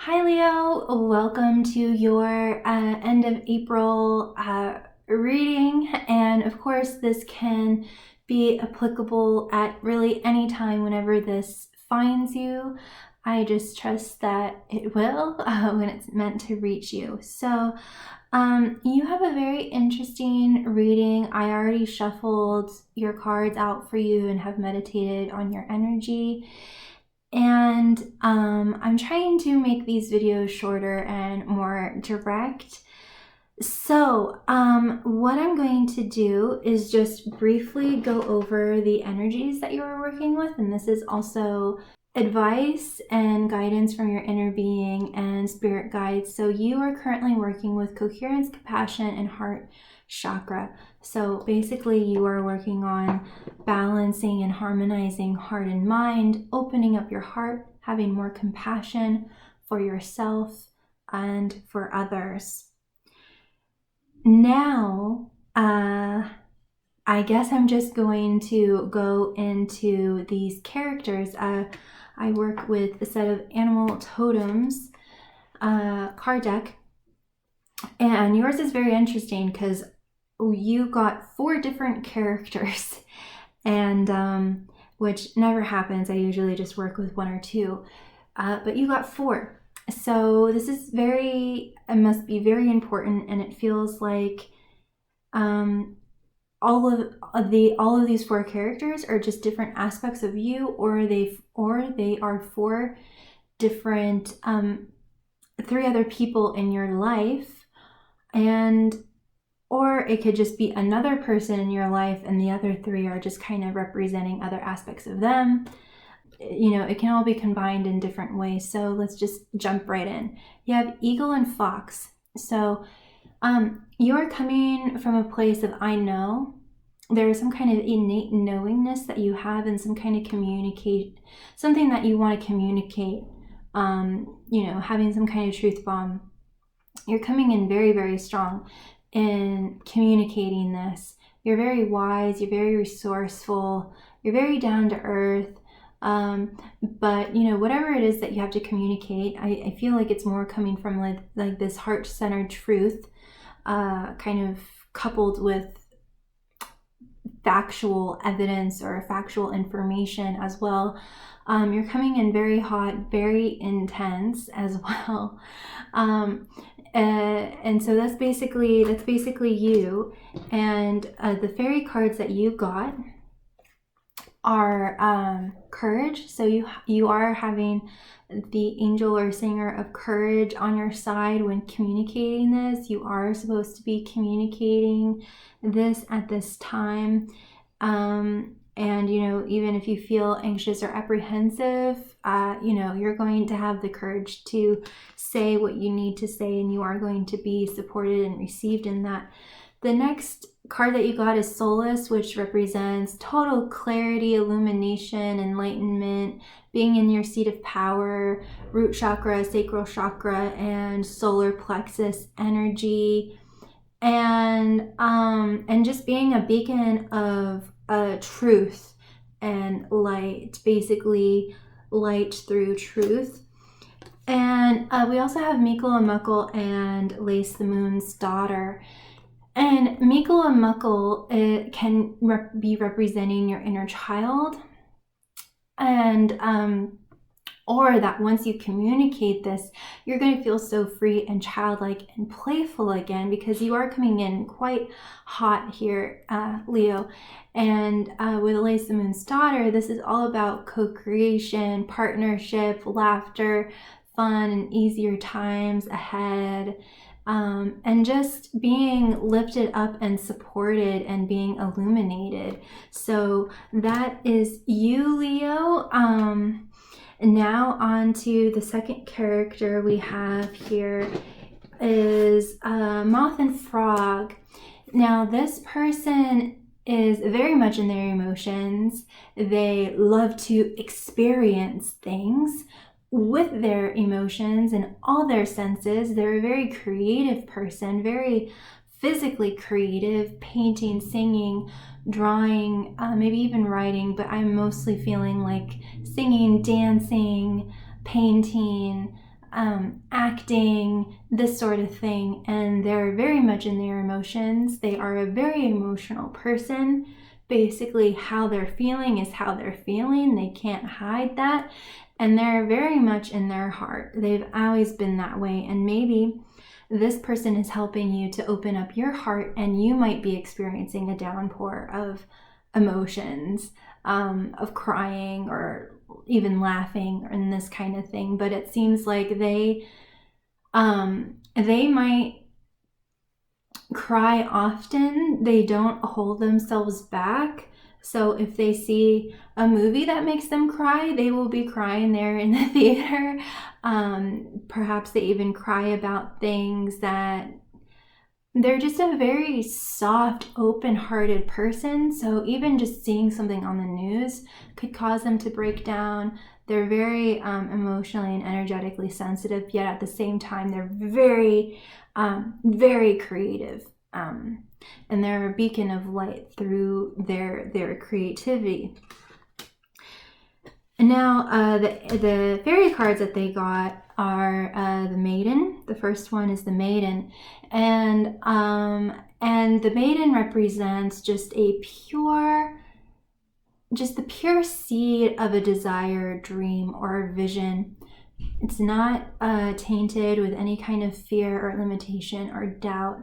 Hi Leo, welcome to your end of April reading, and of course this can be applicable at really any time whenever this finds you. I just trust that it will when it's meant to reach you. So you have a very interesting reading. I already shuffled your cards out for you and have meditated on your energy. And I'm trying to make these videos shorter and more direct. So what I'm going to do is just briefly go over the energies that you are working with. And this is also advice and guidance from your inner being and spirit guides. So you are currently working with coherence, compassion, and heart chakra. So basically you are working on balancing and harmonizing heart and mind, opening up your heart, having more compassion for yourself and for others. Now, I guess I'm just going to go into these characters. I work with a set of animal totems card deck, and yours is very interesting because you got 4 different characters, and which never happens. I usually just work with 1 or 2, but you got 4. So this is it must be very important, and it feels like all of these 4 characters are just different aspects of you, or they are 4 different 3 other people in your life, or it could just be another person in your life and the other 3 are just kind of representing other aspects of them. You know, it can all be combined in different ways. So let's just jump right in. You have Eagle and Fox. So you're coming from a place of I know. There is some kind of innate knowingness that you have, and some kind of something that you want to communicate, having some kind of truth bomb. You're coming in very, very strong in communicating this. You're very wise, you're very resourceful, you're very down to earth. But whatever it is that you have to communicate, I feel like it's more coming from like this heart-centered truth, kind of coupled with factual evidence or factual information as well. You're coming in very hot, very intense as well. And so that's basically you. And the fairy cards that you got are courage. So you are having the angel or singer of courage on your side when communicating this. You are supposed to be communicating this at this time. And even if you feel anxious or apprehensive, you're going to have the courage to say what you need to say, and you are going to be supported and received in that. The next card that you got is Solace, which represents total clarity, illumination, enlightenment, being in your seat of power, root chakra, sacral chakra, and solar plexus energy, and just being a beacon of truth and light, basically light through truth. And we also have Mikkel and Muckle and Lace the Moon's daughter. And Mikkel and Muckle, it can be representing your inner child, and or that once you communicate this, you're going to feel so free and childlike and playful again, because you are coming in quite hot here, Leo. And with Lace the Moon's daughter, this is all about co-creation, partnership, laughter, fun, and easier times ahead. And just being lifted up and supported and being illuminated. So that is you, Leo. Now on to the second character we have here is Moth and Frog. Now this person is very much in their emotions. They love to experience things with their emotions and all their senses. They're a very creative person, very physically creative, painting, singing, drawing, maybe even writing, but I'm mostly feeling like singing, dancing, painting, acting, this sort of thing, and they're very much in their emotions. They are a very emotional person. Basically, how they're feeling is how they're feeling. They can't hide that, and they're very much in their heart. They've always been that way, and maybe this person is helping you to open up your heart, and you might be experiencing a downpour of emotions, of crying or even laughing and this kind of thing. But it seems like they might cry often. They don't hold themselves back. So if they see a movie that makes them cry, they will be crying there in the theater. Perhaps they even cry about things that they're just a very soft, open-hearted person. So even just seeing something on the news could cause them to break down. They're very emotionally and energetically sensitive, yet at the same time, they're very, very creative. And they're a beacon of light through their creativity. And now the fairy cards that they got are the Maiden. The first one is the Maiden, and the Maiden represents just the pure seed of a desire, dream, or vision. It's not tainted with any kind of fear or limitation or doubt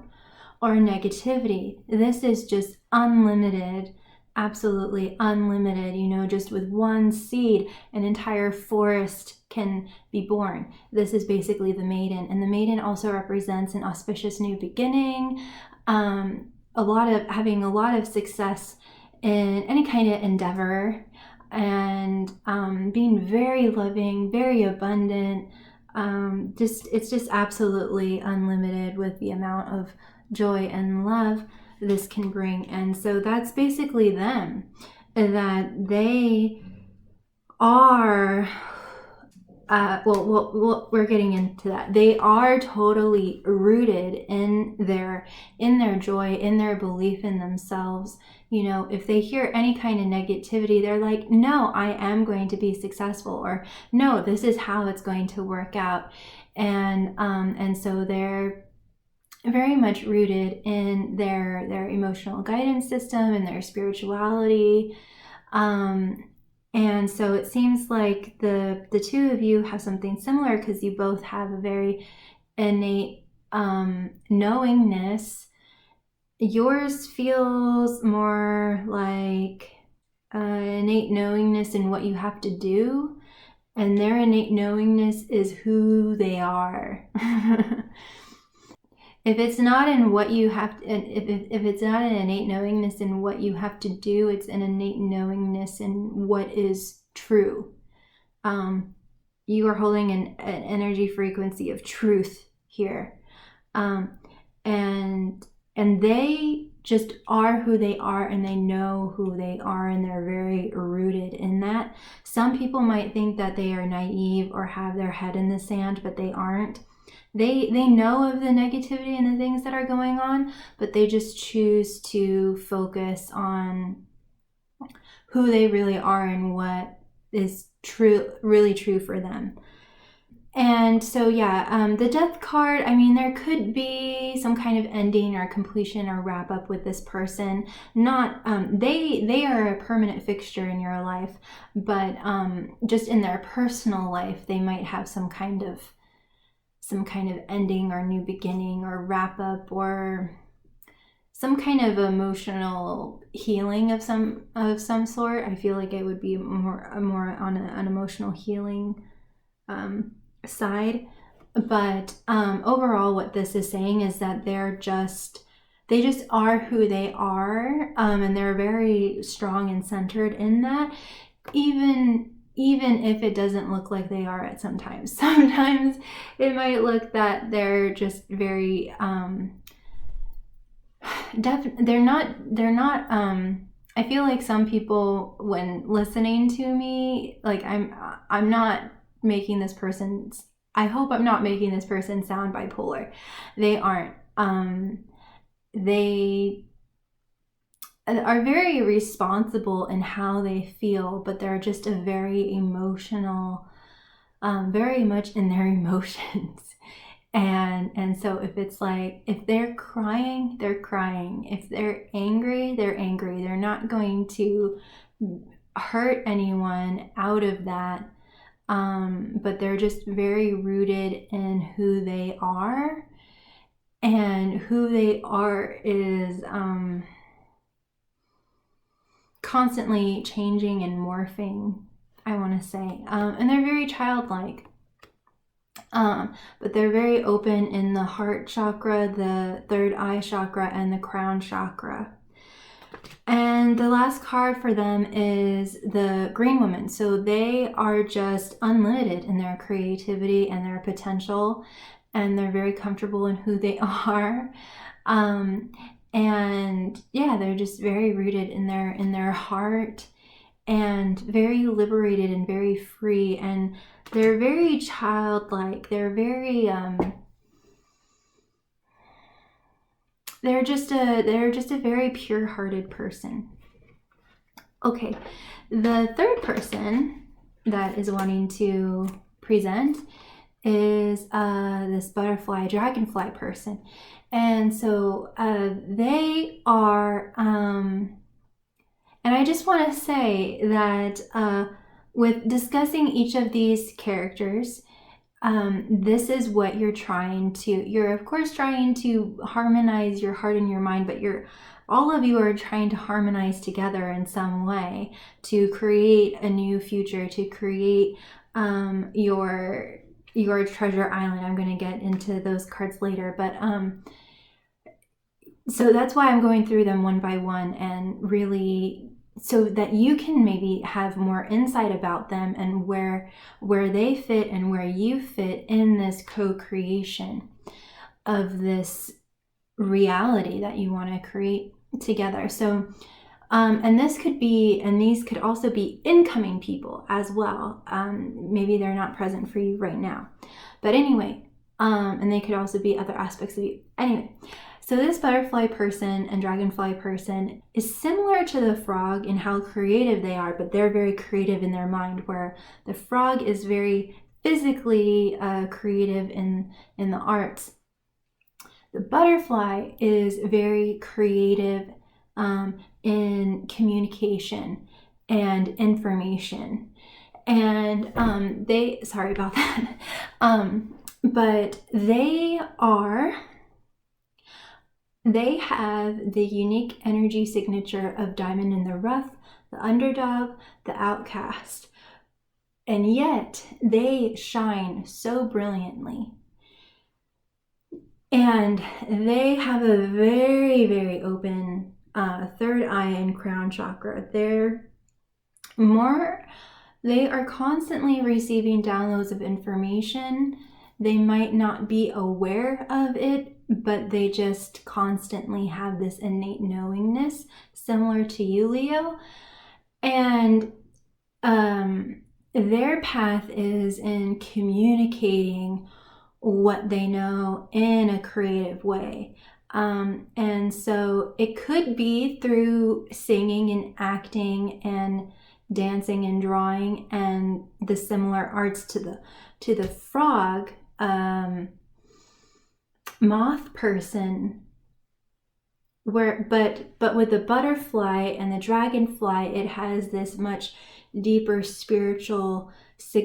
or negativity. This is just unlimited. Absolutely unlimited. Just with one seed, an entire forest can be born. This is basically the Maiden. And the Maiden also represents an auspicious new beginning, having a lot of success in any kind of endeavor, and being very loving, very abundant. It's just absolutely unlimited with the amount of joy and love this can bring. And so that's basically them, that they are we're getting into that. They are totally rooted in their joy, in their belief in themselves. If they hear any kind of negativity, they're like, no, I am going to be successful, or no, this is how it's going to work out. And so they're very much rooted in their emotional guidance system and their spirituality. And so it seems like the two of you have something similar, because you both have a very innate knowingness. Yours feels more like innate knowingness in what you have to do, and their innate knowingness is who they are. If it's not in what you have to, if it's not an innate knowingness in what you have to do, it's an innate knowingness in what is true. You are holding an energy frequency of truth here. And they just are who they are, and they know who they are, and they're very rooted in that. Some people might think that they are naive or have their head in the sand, but they aren't. They know of the negativity and the things that are going on, but they just choose to focus on who they really are and what is really true for them. And so, the Death card, there could be some kind of ending or completion or wrap up with this person. Not, they are a permanent fixture in your life, but just in their personal life, they might have some kind of ending or new beginning or wrap up, or some kind of emotional healing of some sort. I feel like it would be more on an emotional healing side. But overall, what this is saying is that they just are who they are, and they're very strong and centered in that, even if it doesn't look like they are at sometimes. Sometimes it might look that they're just very they're not I feel like some people, when listening to me, like I'm not making this person, I hope I'm not making this person sound bipolar. They aren't. They are very responsible in how they feel, but they're just a very emotional very much in their emotions. And so if it's like, if they're crying, they're crying. If they're angry, they're angry. They're not going to hurt anyone out of that. But they're just very rooted in who they are. And who they are is constantly changing and morphing, I want to say. And they're very childlike. But they're very open in the heart chakra, the third eye chakra, and the crown chakra. And the last card for them is the Green Woman. So they are just unlimited in their creativity and their potential, and they're very comfortable in who they are. And yeah, they're just very rooted in their heart, and very liberated and very free, and they're very childlike. They're very they're just a very pure-hearted person. Okay, the third person that is wanting to present is this butterfly, dragonfly person. And so they are, and I just want to say that with discussing each of these characters, this is what you're of course trying to harmonize your heart and your mind, but all of you are trying to harmonize together in some way to create a new future, to create your treasure island. I'm going to get into those cards later, but so that's why I'm going through them one by one, and really so that you can maybe have more insight about them and where they fit and where you fit in this co-creation of this reality that you want to create together. So and these could also be incoming people as well. Maybe they're not present for you right now, but anyway, and they could also be other aspects of you. Anyway, so this butterfly person and dragonfly person is similar to the frog in how creative they are, but they're very creative in their mind, where the frog is very physically creative in the arts. The butterfly is very creative in communication and information. And sorry about that. But they have the unique energy signature of diamond in the rough, the underdog, the outcast. And yet they shine so brilliantly. And they have a very, very open third eye and crown chakra. They are constantly receiving downloads of information. They might not be aware of it, but they just constantly have this innate knowingness, similar to you, Leo. And their path is in communicating what they know in a creative way. And so it could be through singing and acting and dancing and drawing and the similar arts to the frog. Moth person, but with the butterfly and the dragonfly, it has this much deeper spiritual I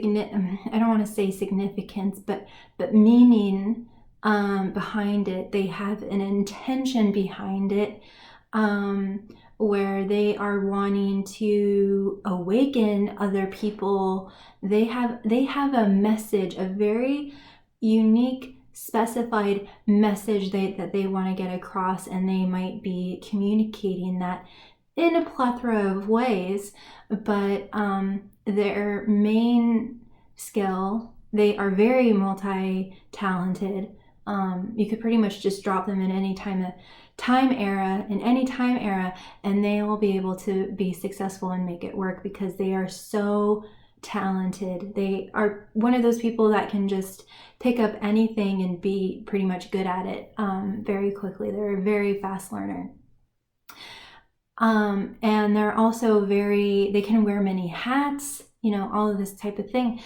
don't want to say significance, but meaning behind it. They have an intention behind it, where they are wanting to awaken other people. They have a message, a very unique, specified message that they want to get across, and they might be communicating that in a plethora of ways. But their main skill, they are very multi-talented. You could pretty much just drop them in any time era, and they will be able to be successful and make it work, because they are so talented. They are one of those people that can just pick up anything and be pretty much good at it very quickly. They're a very fast learner. And they're also they can wear many hats, all of this type of thing.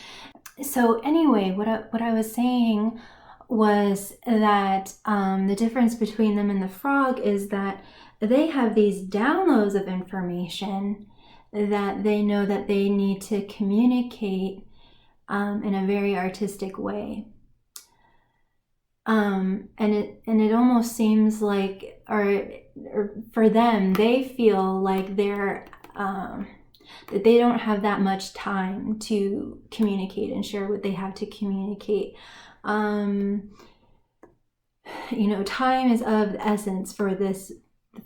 So anyway, what I was saying was that the difference between them and the frog is that they have these downloads of information that they know that they need to communicate in a very artistic way. And it almost seems like, or for them, they feel like they're that they don't have that much time to communicate and share what they have to communicate. You know, time is of the essence for this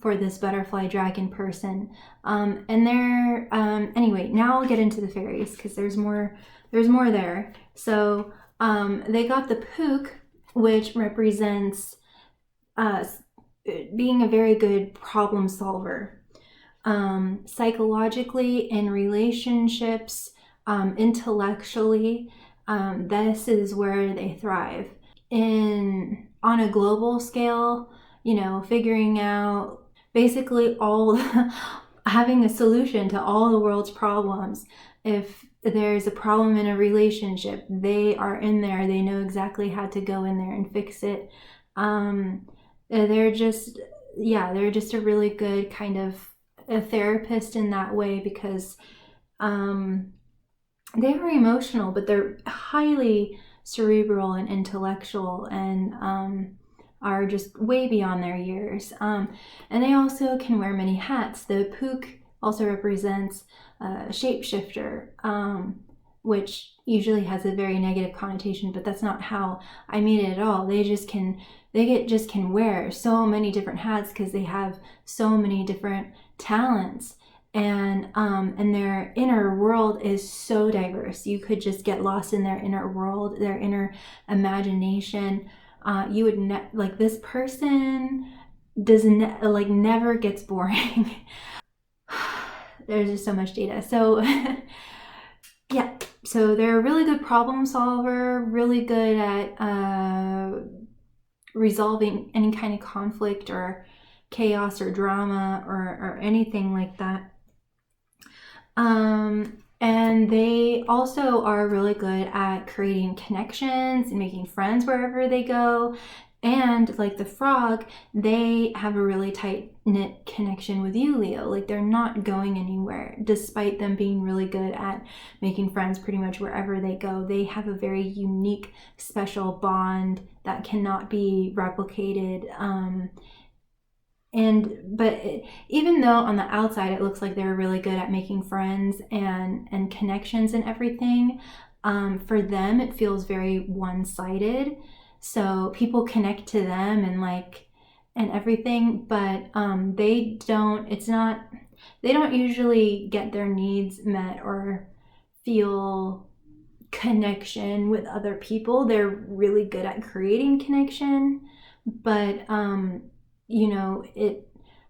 butterfly dragon person. And they're anyway, now I'll get into the fairies because there's more there. So they got the Pook, which represents being a very good problem solver. Psychologically, in relationships, intellectually, this is where they thrive. On a global scale, you know, figuring out basically all having a solution to all the world's problems. If there's a problem in a relationship, they are in there. They know exactly how to go in there and fix it. They're just a really good kind of a therapist in that way, because they are emotional, but they're highly cerebral and intellectual, and are just way beyond their years. And they also can wear many hats. The Pook also represents a shapeshifter, which usually has a very negative connotation, but that's not how I mean it at all. They can wear so many different hats because they have so many different talents, and their inner world is so diverse. You could just get lost in their inner world, their inner imagination. You would like, this person never gets boring. There's just so much data. So yeah, so they're a really good problem solver, really good at resolving any kind of conflict or chaos or drama or anything like that. And they also are really good at creating connections and making friends wherever they go. And like the frog, they have a really tight-knit connection with you, Leo. Like, they're not going anywhere, despite them being really good at making friends pretty much wherever they go. They have a very unique, special bond that cannot be replicated. But even though on the outside it looks like they're really good at making friends and connections and everything, for them it feels very one-sided. So people connect to them and everything, but they don't usually get their needs met or feel connection with other people. They're really good at creating connection, but you know,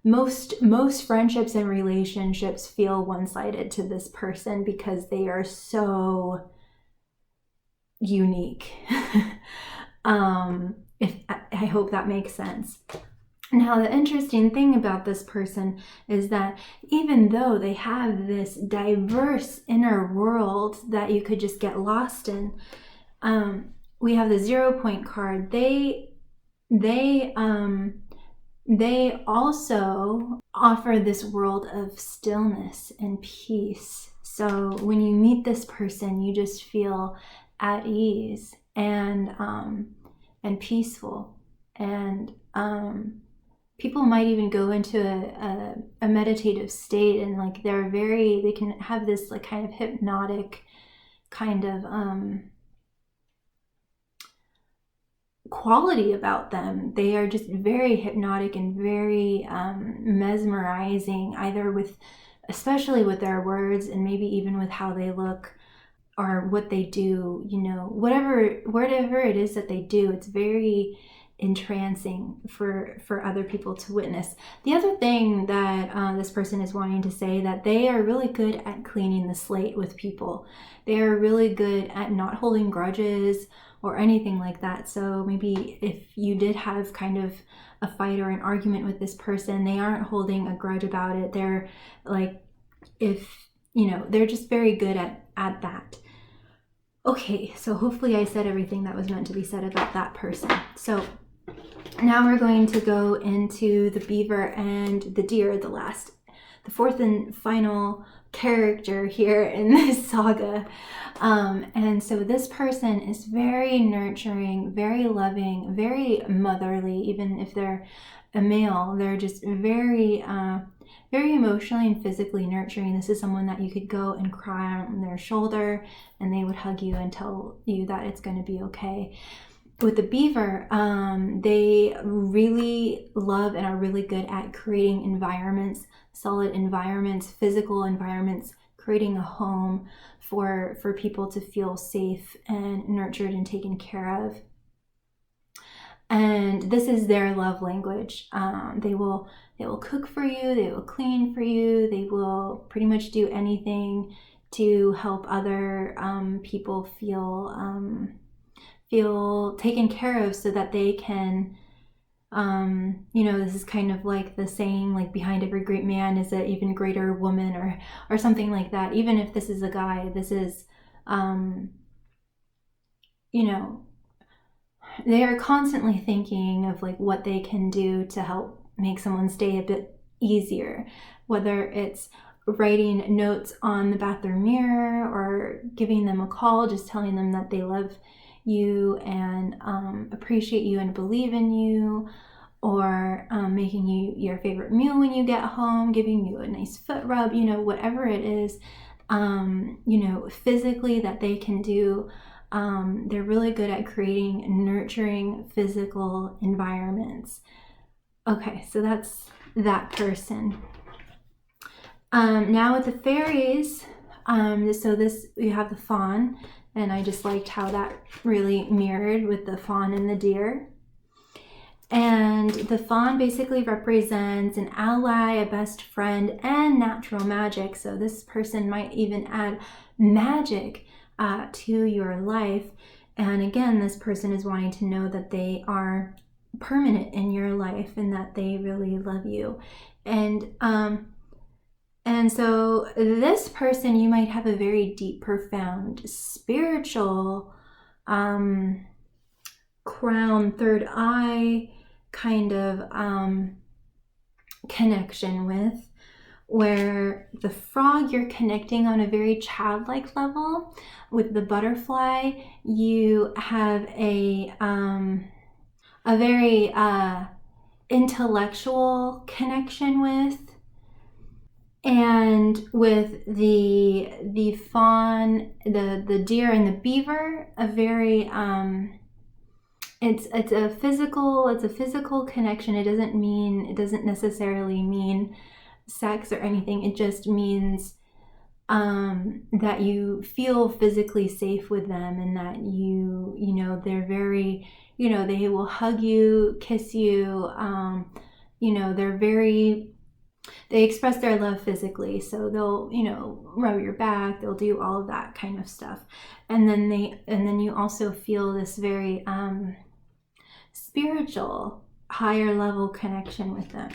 most friendships and relationships feel one-sided to this person because they are so unique. I hope that makes sense. Now, the interesting thing about this person is that even though they have this diverse inner world that you could just get lost in, we have the 0 point card. They also offer this world of stillness and peace. So when you meet this person, you just feel at ease and peaceful. And people might even go into a meditative state, and like they can have this like kind of hypnotic kind of quality about them. They are just very hypnotic and very mesmerizing, especially with their words, and maybe even with how they look or what they do. You know, whatever it is that they do, it's very entrancing for other people to witness. The other thing that this person is wanting to say, that they are really good at cleaning the slate with people. They are really good at not holding grudges or anything like that. So maybe if you did have kind of a fight or an argument with this person, they aren't holding a grudge about it. They're like, they're just very good at that. Okay, so hopefully I said everything that was meant to be said about that person. So now we're going to go into the beaver and the deer, the fourth and final character here in this saga. And so this person is very nurturing, very loving, very motherly. Even if they're a male, they're just very emotionally and physically nurturing. This is someone that you could go and cry on their shoulder and they would hug you and tell you that it's going to be okay. With the beaver, they really love and are really good at creating environments, solid environments, physical environments, creating a home for people to feel safe and nurtured and taken care of. And this is their love language. They will cook for you, they will clean for you, they will pretty much do anything to help other people feel taken care of, so that they can, this is kind of like the saying, like, behind every great man is an even greater woman, or something like that. Even if this is a guy, this is, they are constantly thinking of like what they can do to help make someone's day a bit easier, whether it's writing notes on the bathroom mirror or giving them a call, just telling them that they love you and appreciate you and believe in you, or making you your favorite meal when you get home, giving you a nice foot rub, whatever it is, physically that they can do. They're really good at creating nurturing physical environments. Okay, so that's that person. Now with the fairies, so this, we have the fawn, and I just liked how that really mirrored with the fawn and the deer. And the fawn basically represents an ally, a best friend, and natural magic. So this person might even add magic to your life. And again, this person is wanting to know that they are permanent in your life and that they really love you. And so this person, you might have a very deep, profound, spiritual, crown, third eye kind of connection with, where the frog, you're connecting on a very childlike level. With the butterfly, you have a very intellectual connection with. And with the fawn, the deer and the beaver, a very it's a physical connection. It doesn't necessarily mean sex or anything. It just means that you feel physically safe with them, and that they're very, they will hug you, kiss you, they express their love physically. So they'll, rub your back, they'll do all of that kind of stuff. And then you also feel this very spiritual, higher level connection with them.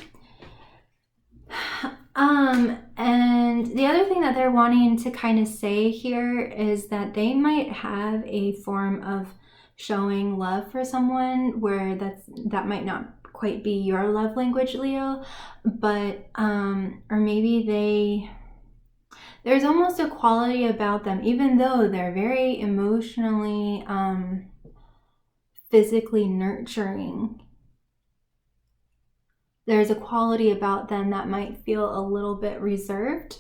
And the other thing that they're wanting to kind of say here is that they might have a form of showing love for someone where that might not quite be your love language, Leo, but or maybe there's almost a quality about them, even though they're very emotionally physically nurturing. There's a quality about them that might feel a little bit reserved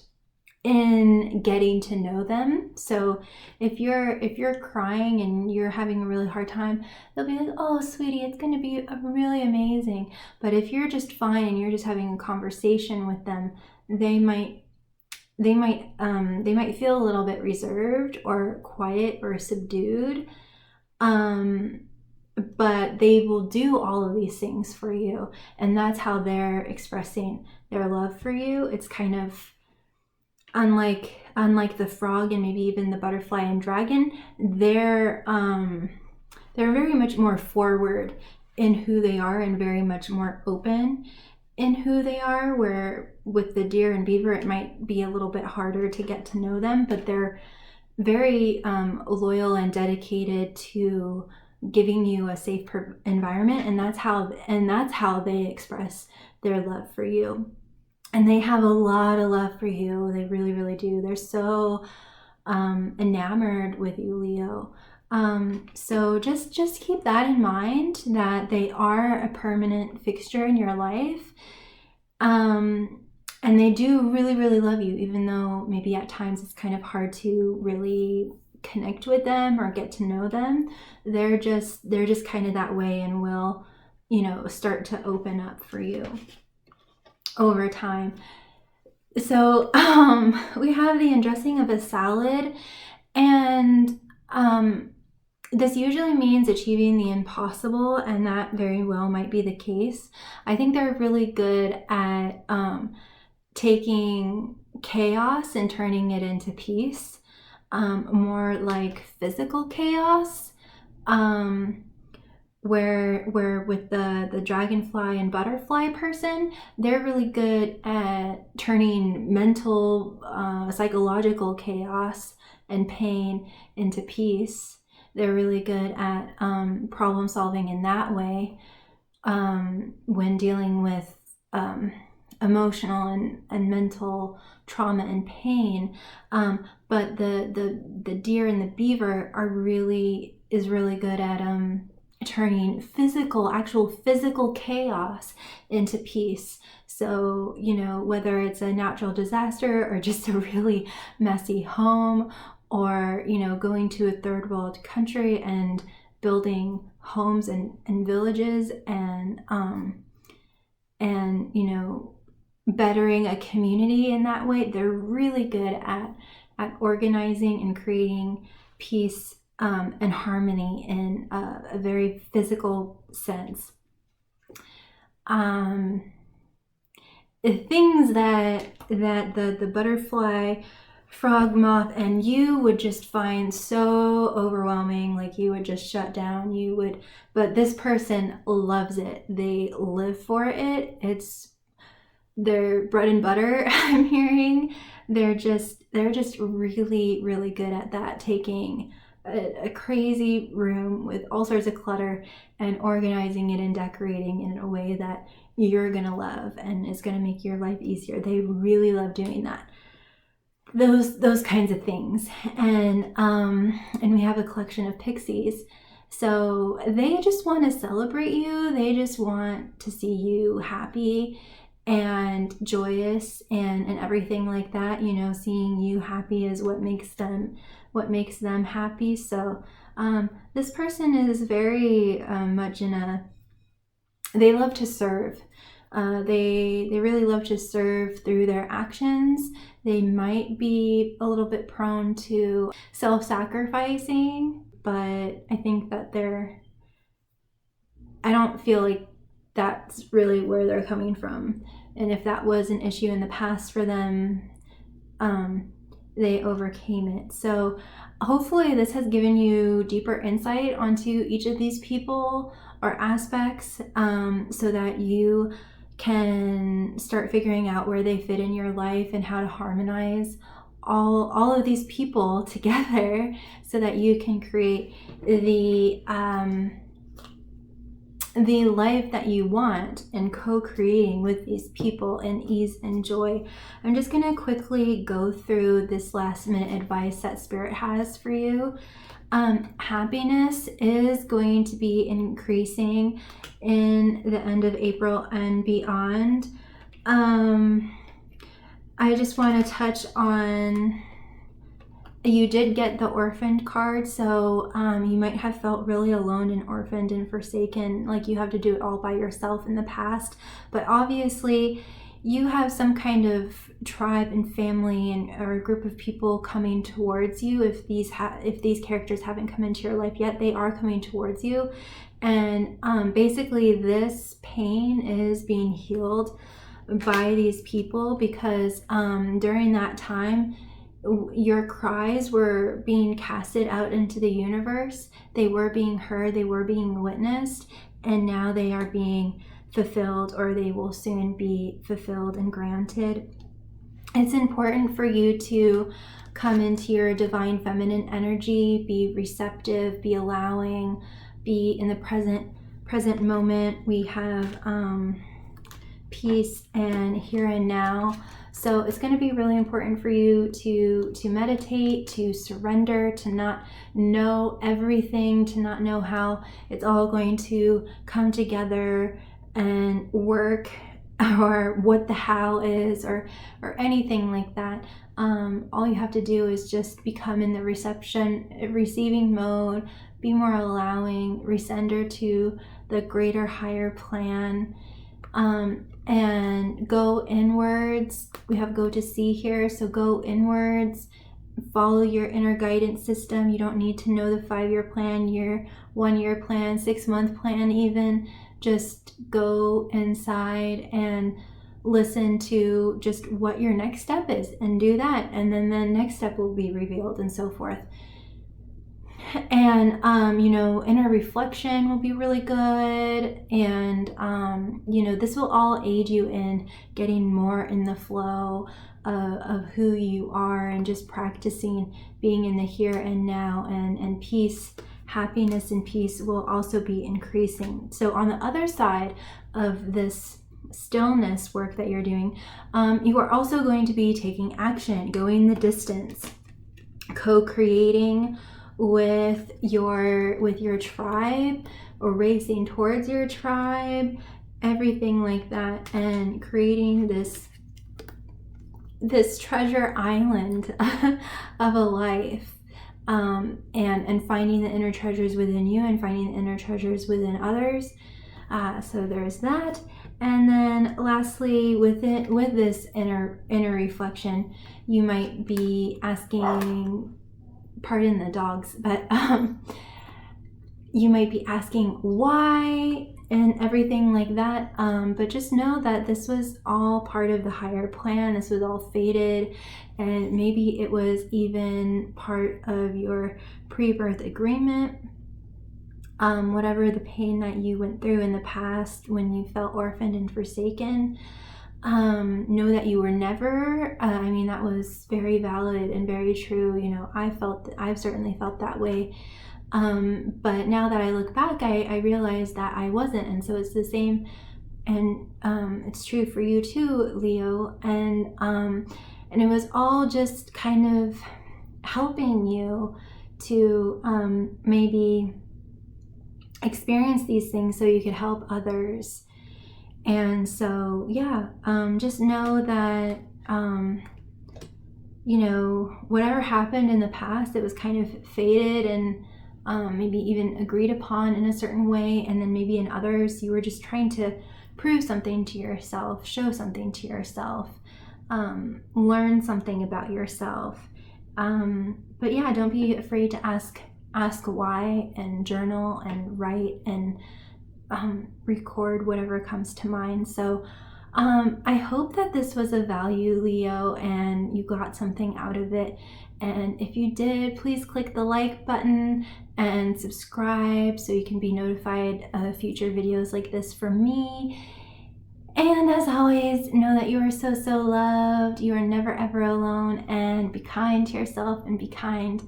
in getting to know them. So if you're crying and you're having a really hard time, they'll be like, "Oh, sweetie, it's going to be really amazing." But if you're just fine and you're just having a conversation with them, they might feel a little bit reserved or quiet or subdued. But they will do all of these things for you, and that's how they're expressing their love for you. It's kind of unlike the frog and maybe even the butterfly and dragon. They're very much more forward in who they are and very much more open in who they are, where with the deer and beaver it might be a little bit harder to get to know them, but they're very loyal and dedicated to giving you a safe environment, and that's how they express their love for you. And they have a lot of love for you. They really, really do. They're so enamored with you, Leo. So just keep that in mind, that they are a permanent fixture in your life. And they do really, really love you, even though maybe at times it's kind of hard to really connect with them or get to know them. They're just kind of that way, and will, start to open up for you over time. So we have the undressing of a salad, and this usually means achieving the impossible, and that very well might be the case. I think they're really good at taking chaos and turning it into peace, more like physical chaos, where with the dragonfly and butterfly person, they're really good at turning mental, psychological chaos and pain into peace. They're really good at problem solving in that way, when dealing with emotional and mental trauma and pain. But the deer and the beaver is really good at turning actual physical chaos into peace. So, whether it's a natural disaster or just a really messy home, or, going to a third world country and building homes and villages, and bettering a community in that way. They're really good at organizing and creating peace and harmony in a very physical sense. Things that the butterfly, frog, moth, and you would just find so overwhelming, like you would just shut down, but this person loves it. They live for it. It's their bread and butter. I'm hearing they're just really, really good at that, taking a crazy room with all sorts of clutter and organizing it and decorating it in a way that you're gonna love and is gonna make your life easier. They really love doing that. Those kinds of things. And we have a collection of pixies. So they just want to celebrate you. They just want to see you happy and joyous and everything like that. Seeing you happy is what makes them happy. So this person is very much they love to serve. They really love to serve through their actions. They might be a little bit prone to self-sacrificing, but I think that I don't feel like that's really where they're coming from. And if that was an issue in the past for them, they overcame it. So hopefully this has given you deeper insight onto each of these people or aspects, so that you can start figuring out where they fit in your life and how to harmonize all of these people together, so that you can create the life that you want, and co-creating with these people in ease and joy. I'm just going to quickly go through this last minute advice that Spirit has for you. Happiness is going to be increasing in the end of April and beyond. I just want to touch on, you did get the orphaned card, so you might have felt really alone and orphaned and forsaken, like you have to do it all by yourself in the past. But obviously you have some kind of tribe and family or a group of people coming towards you. If these characters haven't come into your life yet, they are coming towards you. And basically this pain is being healed by these people, because during that time your cries were being casted out into the universe. They were being heard, they were being witnessed, and now they are being fulfilled, or they will soon be fulfilled and granted. It's important for you to come into your divine feminine energy, be receptive, be allowing, be in the present moment. We have peace and here and now. So it's going to be really important for you to meditate, to surrender, to not know everything, to not know how it's all going to come together and work, or what the how is, or anything like that. All you have to do is just become in the receiving mode, be more allowing, resender to the greater, higher plan, and go inwards. We have go to see here, so go inwards, follow your inner guidance system. You don't need to know the 5-year plan, 1-year plan, 6-month plan even. Just go inside and listen to just what your next step is and do that, and then the next step will be revealed, and so forth. And inner reflection will be really good, and this will all aid you in getting more in the flow of who you are, and just practicing being in the here and now, and peace, happiness and peace will also be increasing. So on the other side of this stillness work that you're doing, you are also going to be taking action, going the distance, co-creating with your tribe, or racing towards your tribe, everything like that, and creating this treasure island of a life, and finding the inner treasures within you, and finding the inner treasures within others. So there's that. And then lastly, with this inner reflection, you might be asking, pardon the dogs, but you might be asking why and everything like that, but just know that this was all part of the higher plan. This was all fated, and maybe it was even part of your pre-birth agreement. Whatever the pain that you went through in the past when you felt orphaned and forsaken, know that you were never, that was very valid and very true. I've certainly felt that way. But now that I look back, I realize that I wasn't. And so it's the same. And, it's true for you too, Leo. And it was all just kind of helping you to, maybe experience these things so you could help others. And so, just know that, whatever happened in the past, it was kind of fated and maybe even agreed upon in a certain way. And then maybe in others, you were just trying to prove something to yourself, show something to yourself, learn something about yourself. But don't be afraid to ask why, and journal and write and record whatever comes to mind. So I hope that this was of value, Leo, and you got something out of it. And if you did, please click the like button and subscribe so you can be notified of future videos like this from me. And as always, know that you are so, so loved. You are never, ever alone. And be kind to yourself and be kind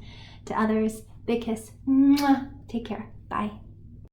to others. Big kiss. Mwah. Take care. Bye.